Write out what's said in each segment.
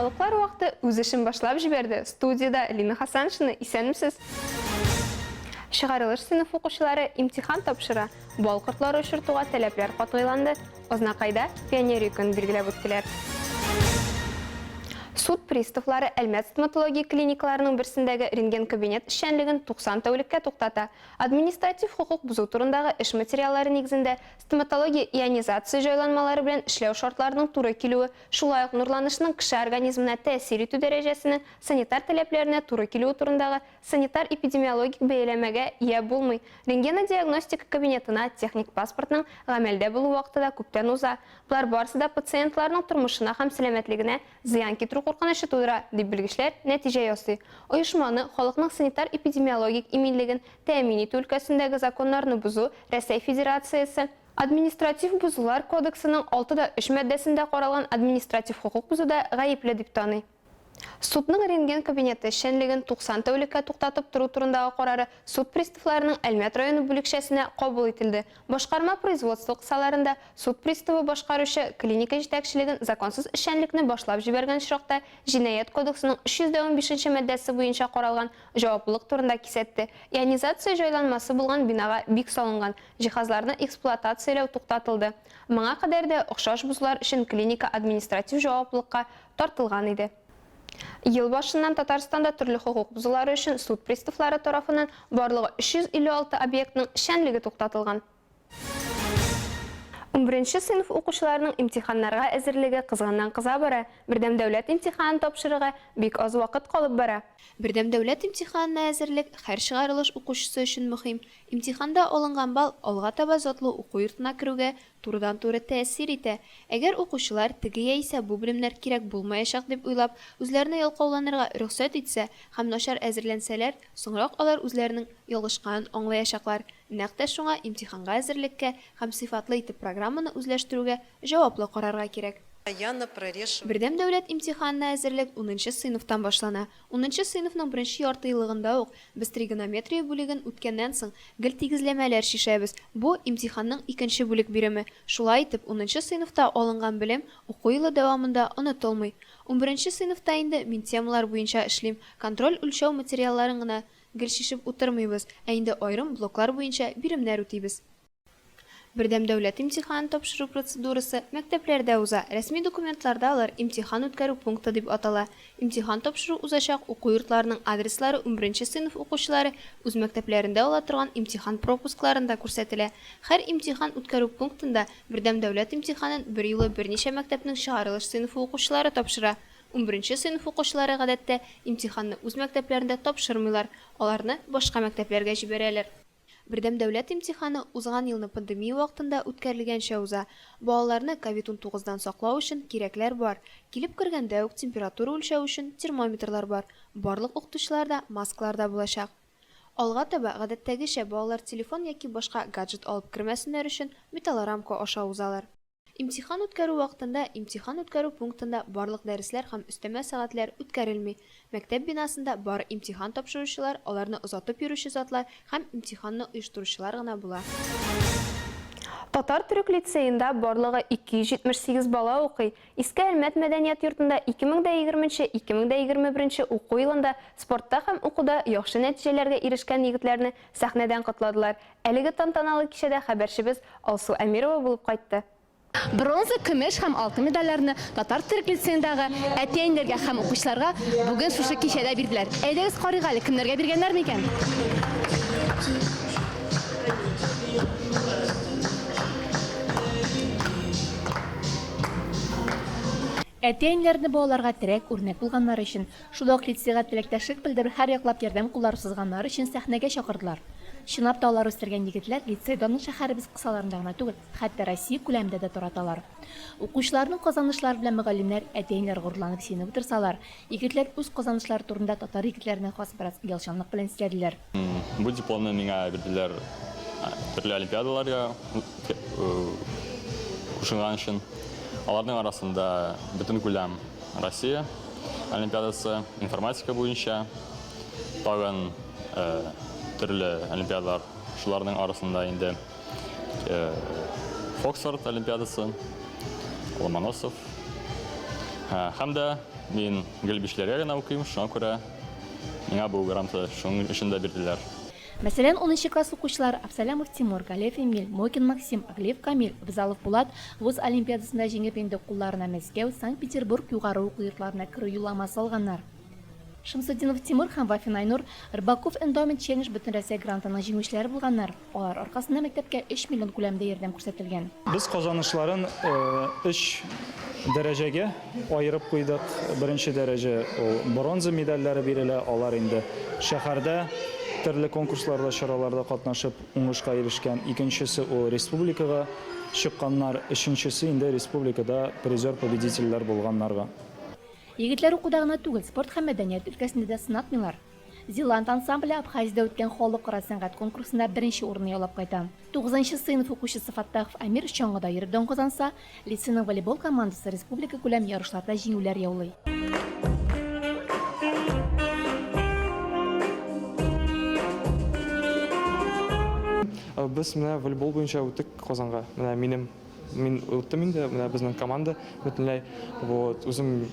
Яңалыклар вакыты үз эшен башлап җибәрде. Студияда Лина Хасаншина, исәнмесез? Чыгарылыш сыйныф укучылары имтихан тапшыра. Бал кортлары очыртуга таләпләр катгыйланды. Ознакайда пионер көн билгеләп үттеләр. Суд приставлары Әлмәт стоматология клиникаларының берсендәге рентген кабинет эшчәнлеген 90 тәүлеккә туктата. Административ хукук бузу турындагы эш материаллары нигезендә стоматология ионизация җайланмалары белән эшләү шартларының туры килүе, шулай ук нурланышның кеше организмына тәэсир итү дәрәҗәсенең санитар таләпләренә туры килүе турындагы санитар-эпидемиологик бәяләмәгә ия булмый. Рентгенодиагностика кабинетына техник паспортның гамәлдә булу вакытында күптән уза. Булар барысы да пациентларның тормышына һәм сәламәтлегенә зыян китерү куркынышы тудыра, дип белгечләр нәтиҗә ясый. Оешманы халыкның санитар-эпидемиологик иминлеген тәэмин итү өлкәсендәге законнарны бузу Рәсәй Федерациясе Административ бузулар кодексының 6.3 маддәсендә каралган административ хукук бузуда гаепле дип таный. Судның рентген кабинеты эшчәнлеген 90 тәүлеккә туктатып тору турындагы карары суд приставларының Әлмәт районы бүлекчәсенә кабул итилде. Башкарма производство кысаларында суд приставы башкаручы клиника җитәкчелеген законсыз эшчәнлекне башлап җибәргән чакта Җинаять кодексының 315 маддәсе буенча каралган җаваплылык турында кисәтте. Ионизация җайланмасы булган бинага бик салынган җиһазларны эксплуатацияләү туктатылды. Моңа кадәр дә охшаш бузулар өчен клиника административ җаваплылыкка тартылган иде. Ел башыннан Татарстанда төрле хукук бузулары өчен суд приставлары тарафыннан барлыгы 356 объектның эшчәнлеге туктатылган. 11-нче сыйныф укучыларының имтиханнарга әзерлеге кызганнан-кыза бара. Бердәм дәүләт имтиханын тапшырырга бик аз вакыт калып бара. Бердәм дәүләт имтиханына әзерлек һәр чыгарылыш укучысы өчен мөһим. Имтиханда алынган балл алга таба затлы уку йортына керүгә турыдан-туры тәэсир итә. Әгәр укучылар теге яисә бу белемнәр кирәк булмаячак дип уйлап, үзләренә ялкауланырга рөхсәт итсә һәм начар әзерләнсәләр, соңрак алар үзләренең ялгышканын аңлаячаклар. Нәкъ шуңа имтиханга әзерлеккә һәм сыйфатлы итеп программаны үзләштерүгә җаваплы карарга кирәк. Бердәм дәүләт имтиханына әзерлек 10-нчы сыйныфтан башлана. 10-нчы сыйныфның беренче ярты еллыгында ук без тригонометрия бүлеген үткәннән соң гел тигезләмәләр шишәбез. Бу имтиханның икенче бүлек биреме. Шулай итеп 10-нчы сыйныфта алынган белем уку елы дәвамында онытылмый. 11-нче сыйныфта инде мин темалар буенча эшлим. Контроль үлчәү материалларын гына гел шишеп утырмыйбыз, ә инде аерым блоклар буенча биремнәр үтибез. Бердәм дәүләт имтиханын тапшыру процедурасы мәктәпләрдә уза. Рәсми документларда алар имтихан үткәрү пункты дип атала. Имтихан тапшыру узачак уку йортларының адреслары 11-нче сыйныф укучылары үз мәктәпләрендә ала торган имтихан пропускларында күрсәтелә. Һәр имтихан үткәрү пунктында бердәм дәүләт имтиханын бер юлы берничә мәктәпнең чыгарылыш сыйныфы укучылары тапшыра. 11-нче сыйныф укучылары гадәттә имтиханны үз мәктәпләрендә тапшырмыйлар, аларны башка мәктәпләргә җибәрәләр. Бердәм дәүләт имтиханы узган елны пандемия вакытында үткәрелгәнчә уза. Балаларны COVID-19дан саклау өчен кирәкләр бар. Килеп кергәндә үк температура үлчәү өчен термометрлар бар. Барлык укытучыларда маскаларда булачак. Алга таба гадәттәгечә балалар телефон яки башка гаджет алып кермәсеннәр өчен металл рамка аша узалар. Имтихан үткәрү вакытында имтихан үткәрү пунктында барлык дәресләр һәм өстәмә сәгатьләр үткәрелми. Мәктәп бинасында бар имтихан тапшыручылар, аларны озатып йөрүче затлар һәм имтиханны оештыручылар гына була. Татар-төрек лицейында барлыгы 278 бала укый. Иске Әлмәт мәдәният йортында 2020-2021 уку елында спортта һәм укуда яхшы нәтиҗәләргә ирешкән егетләрне сәхнәдән котладылар. Әлеге тантаналы кичәдә хәбәрчебез Алсу Әмирова булып кайтты. Бронза, көмеш һәм алтын медальләрне Татар-төрек лицейындагы әтиәннәргә һәм укучыларга бүген шушы кичәдә бирделәр. Әйдәгез карыйк әле, кемнәргә биргәннәр микән? Әтиәннәрне балаларга терәк үрнәк булганнар өчен, шулай ук лицейга теләктәшлек белдереп һәр яклап ярдәм куллары сузганнар өчен сәхнәгә чакырдылар. Чынлап та алар үстергән егетләр лицейдан шәһәребез кысаларында гына түгел, хәтта Россия күләмендә дә тараталар. Укучыларның казанышлары белән мөгаллимнәр, әтиәннәр горурланып синеп утырсалар, егетләр үз казанышлары турында татар егетләренә хас бераз ялчанлык белән сөйләделәр. Бу дипломны миңа бирделәр төрле олимпиадаларга кушылган өчен. Аларның арасында бөтен күләм Россия олимпиадасы, информатика буенча, тагын төрле олимпиадалар, шуларның арасында инде Фоксфорд олимпиадасы, Ломоносов Һәм дә мин гел бишләргә генә укыйм, шуңа күрә миңа бу грамота шуның өчен дә бирделәр. Мәсәлән, 10 класс укучылары Абсалямов Тимур, Галев Эмиль, Мокин Максим, Аглиев Камил, Бизалов Булат вуз олимпиадасында җиңеп инде кулларына Мәскәү, Санкт-Петербург югары уку йортларына керү юлламасы алганнар. Шамсуддинов Тимур һәм Вафин Айнур Рыбаков Endowment Change Бөтенрәсәй грантының җиңүчеләре булганнар. Алар аркасында мәктәпкә 3 миллион күләмендә ярдәм күрсәтелгән. Biz казанышларын 3 дәрәҗәгә аерып куйдык. Беренче дәрәҗә бронза медальләре бирелә. Алар инде шәһәрдә төрле конкурсларда, чараларда катнашып уңышка ирешкән. Икенчесе республикага чыкканнар, өченчесе инде республикада призер победительләр булганнарга. Егетләр укуда гына түгел, спорт һәм мәдәният өлкәсендә дә сынатмыйлар. Зеланд ансамбле Абхазиядә үткән халыкара сәнгать конкурсында беренче урынны яулап кайта. 9нчы сыйныф укучысы Фаттахов Амир чаңгыда йөрдән казанса, лицейның волейбол командасы республика күләм ярышларда җиңүләр яулый. Biz менә волейбол буенча үттек Казанга. Менә мин үттем инде, менә безнең команда бөтенләй үзем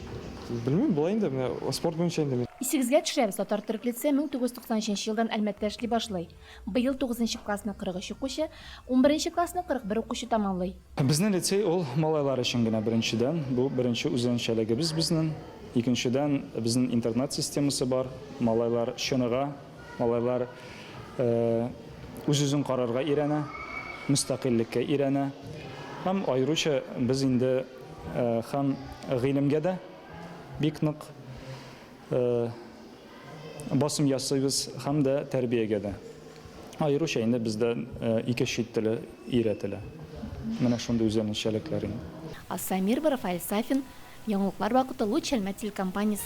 белмим, була инде, менә спорт буенча инде. Исегезгә төшерәбез, Татар төрек лицейы 1993 елдан Әлмәттә эшли башлый. Быел 9нчы классны 43 укучы, 11нче классны 41 укучы тәмамлый. Безнең лицей малайлар өчен генә беренчедән. Бу беренче үзенчәлегебез безнең. Икенчедән безнең интернат системасы бар. Малайлар чыныга, малайлар үзен карарга өйрәнә, мөстәкыйльлеккә өйрәнә. Һәм аеруча без инде һәм гыйлемгә дә бик нык басым ясыйбыз һәм дә тәрбиягә дә. Аеруча инде бездә ике чит теле өйрәтелә. Менә шундый үзенчәлекләр. Асамир Рафаэль Сафин, яңалыклар вакыты Луч Әлмәт телекомпаниясе.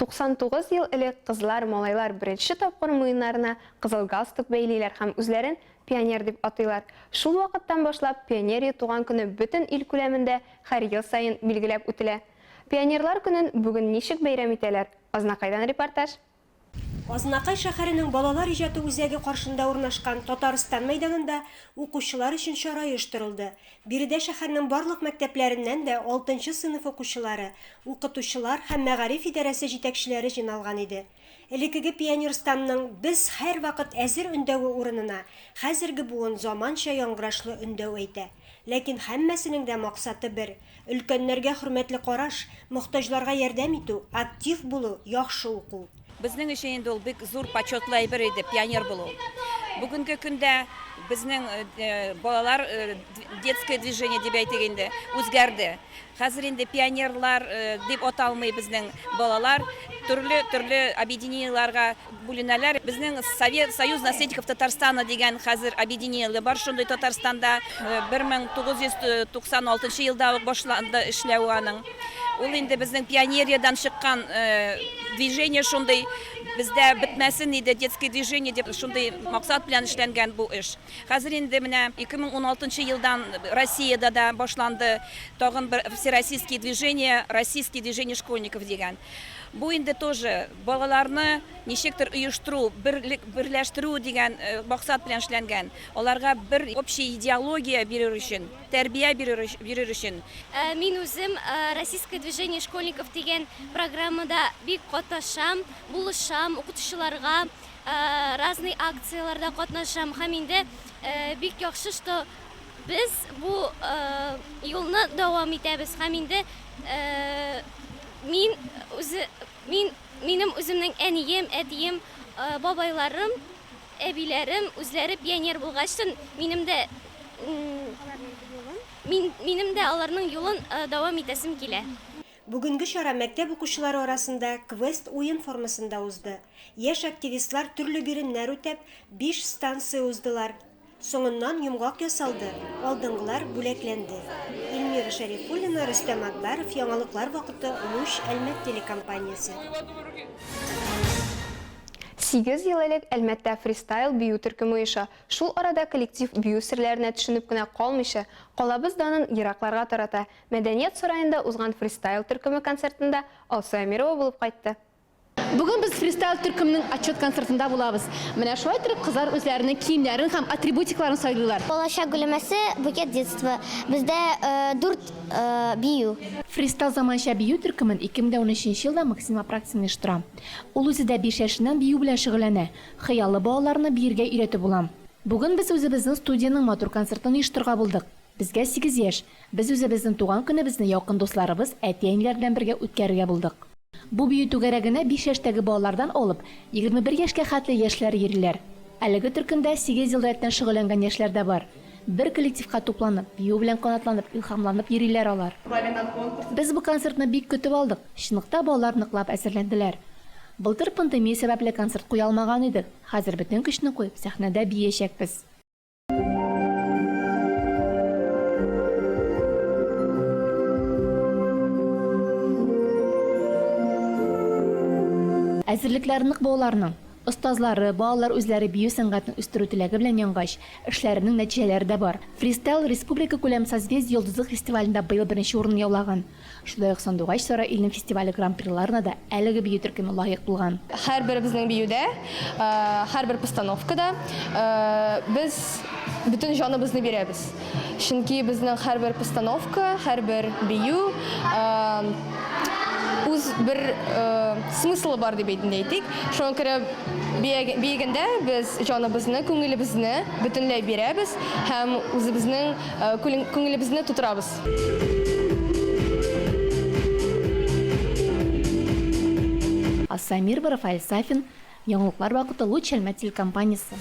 99 ел элек кызлар, малайлар беренче тапкыр муеннарына кызыл галстук бәйлиләр һәм үзләрен пионер дип атыйлар. Шул вакыттан башлап пионер туган көне бөтен ил күләмендә һәр ел сайын билгеләп үтелә. Пионерлар көнен бүген ничек бәйрәм итәләр? Азнакайдан репортаж. Азнакай шәһәренең балалар иҗаты үзәге каршында урнашкан Татарстан мәйданында укучылар өчен чара оештырылды. Биредә шәһәрнең барлык мәктәпләреннән дә 6нчы сыйныф укучылары, укытучылар һәм мәгариф идарәсе җитәкчеләре җыйналган иде. Элекеге пионерстанның без һәр вакыт әзер өндәве урынына хәзерге буын заманча яңгырашлы өндәв әйтә. Ләкин һәммәсенең дә максаты бер: өлкәннәргә хөрмәтле караш, мохтаҗларга ярдәм итү, актив булу, яхшы уку. Безнең өчен инде ул бик зур почетлы әйбер иде пионер булу. Бүгенге көндә безнең балалар детское движение дип әйтегәндә үзгәрде. Хәзер инде пионерлар дип аталмый безнең балалар, төрле объединениеларга бүленәләр. Безнең Союз наследников Татарстана дигән хәзер объединение бар, шундый Татарстанда 1996 елда башланды эшләү аның. Ул инде безнең пионериядан чыккан движение шундый бездә бетмәсен иде, детское движение дип шундый максат белән эшләнгән бу эш. Хәзер инде менә 2016 елдан Россиядә дә башланды тагын бер всероссийские движение, российские движение школьников дигән. Бу инде тоже балаларны ничектер оештыру, берләштерү дигән максат белән эшләнгән. Аларга бер общая идеология бирер өчен, тәрбия бирер өчен. Мин үзем российское движение школьников дигән программада бик катнашам, булышам, укытучыларга разный акцияларда катнашам. Һәм инде бик яхшы, что без бу юлны дәвам итәбез. Һәм инде минем үземнең әнием, әтием, бабайларым, әбиләрем үзләре пионер булгачтын, минем дә аларның юлын дәвам итәсем килә. Бүгенге чара мәктәп укучылары арасында квест уен формасында узды. Яшь активистлар төрле биремнәр үтәп 5 станция уздылар. Соңыннан йомгак ясалды, алдыңгылар бүләкләнде. Илмира Шәрифуллина, Рөстәм Акбаров, яңалыклар вакыты Луч Әлмәт телекомпаниясе. 8 ел элек Әлмәттә фристайл бию төркеме оеша. Шул арада коллектив бию серләренә төшенеп кенә калмыйча, калабыз данын еракларга тарата. Мәдәният сараенда узган фристайл төркеме концертында Алса Амирова булып кайтты. Бүген без фристайл төркемнең отчет концертында булабыз. Менә шулай итеп кызлар үзләренең киемнәрен һәм атрибутикларын сайлыйлар. Балачак гөләмәсе букет детства. Бездә 4 бию. Фристайл заманча бию төркемен 2013 елда Максим Апраксин оештыра. Ул үзе дә 5 яшеннән бию белән шөгыльләнә. Хыяллы балаларны биергә өйрәтеп булам. Бүген без үзебезнең студияның матур концертын оештырырга булдык. Безгә 8 яшь. Без үзебезнең туган көнебезне якын дусларыбыз, әти-әниләр белән бергә үткәрергә булдык. Бу бию түгәрәгенә 5 яшьтәге балалардан алып 21 яшькә хәтле яшьләр йөриләр. Әлеге төркемдә 8 ел рәттән шөгыльләнгән яшьләр дә бар. Бер коллективка тупланып, бию белән канатланып, илһамланып йөриләр алар. Без бу концертны бик көтеп алдык. Чынлыкта балалар ныклап әзерләнделәр. Былтыр пандемия сәбәпле концерт куя алмаган идек. Хәзер бөтен көчне куеп сәхнәдә биячәкбез. Әзерлекләр нык балаларның. Остазлары, балалар үзләре бию сәнгатен үстерү теләге белән яңгач, эшләренең нәтиҗәләре дә бар. Фристайл республика күләм созвездие йолдызлык фестивалендә быел беренче урын яулаган. Шулай ук Сандугач Сара илнең фестивале гран-приларына да әлеге бию төркеме лаек булган. Һәрбер безнең биюдә, һәрбер постановкада без бүтән җаныбызны бирәбез. Чөнки безнең һәрбер постановка, һәрбер бию үз бер смыслы бар дип әйтик. Шуңа күрә биегәндә без җаныбызны, күңелебезне бөтенләй бирәбез һәм үзебезнең күңелебезне тутырабыз. Асамир Рафаэль Сафин, Яңалыклар вакыты Луч Әлмәт телекомпаниясе.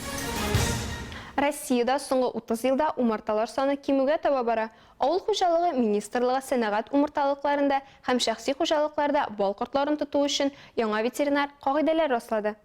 Россиядә соңгы 30 елда умырталар саны кимүгә таба бара. Авыл хуҗалыгы министрлыгы сәнәгать умырталыкларында һәм шәхси хуҗалыкларда бал кортларын тоту өчен яңа ветеринар кагыйдәләр раслады.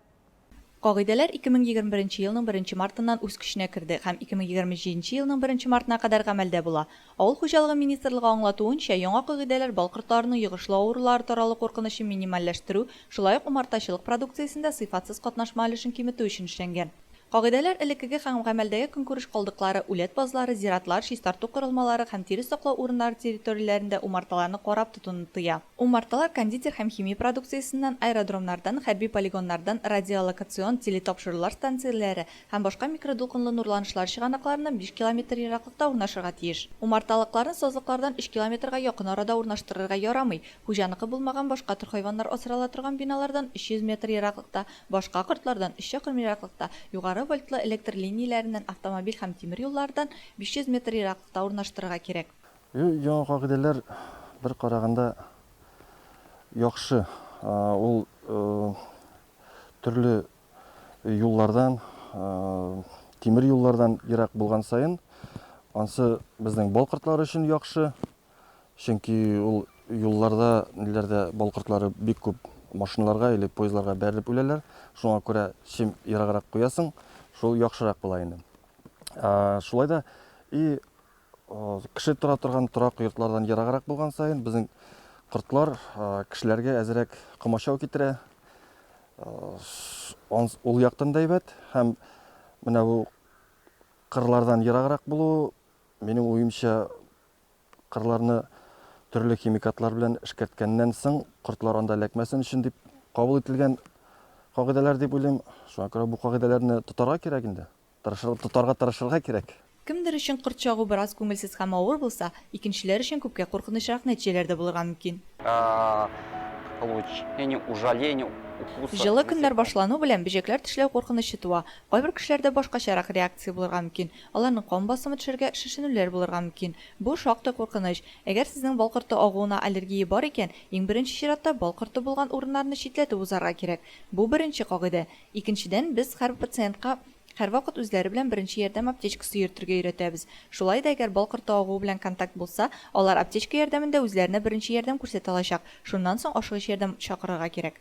Кагыйдәләр 2021 елның 1 мартыннан үз көченә керде һәм 2027 елның 1 мартына кадәр гамәлдә була. Авыл хуҗалыгы министрлыгы аңлатуынча, яңа кагыйдәләр бал кортларының йогышлы авырулары таралу куркынычын минимальләштерү, шулай ук умартачылык продукциясендә сыйфатсыз катнашма өлешен киметү өчен эшләнгән. Кагыйдәләр элеккеге һәм гамәлдәге көнкүреш калдыклары, үләт базлары, зиратлар, чистарту корылмалары һәм тире саклау урыннары территорияләрендә умарталарны карап тотуны тыя. Умарталар кондитер һәм химия продукциясеннән, аэродромнардан, хәрби полигоннардан, радиолокацион телетапшырулар станцияләре һәм башка микродулкынлы нурланышлар чыганакларынан 5 км ераклыкта урнашырга тиеш. Умарталыкларын сазлыклардан 3 км якын арада урнаштырырга ярамый. Хуҗаныкы булмаган башка төр хайваннар асрала торган биналардан 300 метр ераклыкта, башка кортлардан 3 чакрым ераклыкта, югары вольтлы электр линияләреннән автомобиль һәм тимер юллардан 500 метр ераклыкта урнаштырырга кирәк. Яңа кагыйдәләр бер караганда яхшы. Ул төрле юллардан, тимер юллардан ерак булган сайын, ансы безнең бал кортлары өчен яхшы. Чөнки ул юлларда, ниләрдә бал кортлары бик күп машиналарга или поездларга бәрелеп үләләр. Шуңа күрә чим ераграк куясың, шул яхшырак була инде. Шулай да кеше тора торган торак йортлардан ераграк булган сайын безнең кортлар кешеләргә әзрәк комачау китерә. Ул яктан да әйбәт һәм менә бу кырлардан ераграк булу, минем уемча, кырларны төрле химикатлар белән эшкәрткәннән соң кортлар анда эләкмәсен өчен дип кабул ителгән кагыйдәләр дип уйлыйм. Шуңа күрә бу кагыйдәләрне тотарга кирәк инде. Тотарга кирәк. Кемдер өчен корт чагу бераз күңелсез һәм авыр булса, икенчеләр өчен күпкә куркынычрак нәтиҗәләр дә булырга мөмкин. Җылы көннәр башлану белән бөҗәкләр тешләү куркынычы туа. Кайбер кешеләрдә башкачарак реакция булырга мөмкин. Аларның кан басымы төшәргә, шешенүләр булырга мөмкин. Бу шактый куркыныч. Әгәр сезнең бал корты агуына аллергия бар икән, иң беренче чиратта бал корты булган урыннарны читләтеп узарга кирәк. Бу беренче кагыйдә. Икенчедән, без һәр пациентка һәрвакыт үзләре белән беренче ярдәм аптечкасы йөртергә өйрәтәбез. Шулай да әгәр бал корты агуы белән контакт булса, алар аптечка ярдәмендә үзләренә беренче ярдәм күрсәтә алачак. Шуннан соң ашыгыч ярдәм чакырырга кирәк.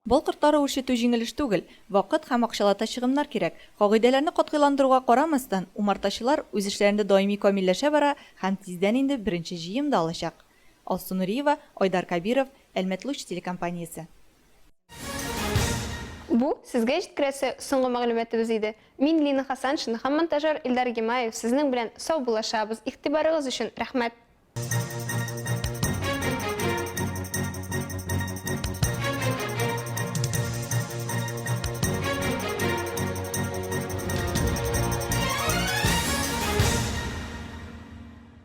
Бал кортлары үрчетү җиңелеш түгел, вакыт һәм акчалата чыгымнар кирәк. Кагыйдәләрне катгыйландыруга карамастан, умартачылар үз эшләрендә даими камилләшә бара һәм тиздән инде беренче җыемда алачак. Алсу Нуриева, Айдар Кабиров, Әлмәт Луч телекомпаниясе. Бу сезгә җиткерәсе соңгы мәгълүматыбыз иде. Мин Лина Хасаншина һәм монтажер Илдар Гимаев сезнең белән сау булашабыз. Игътибарыгыз өчен рәхмәт.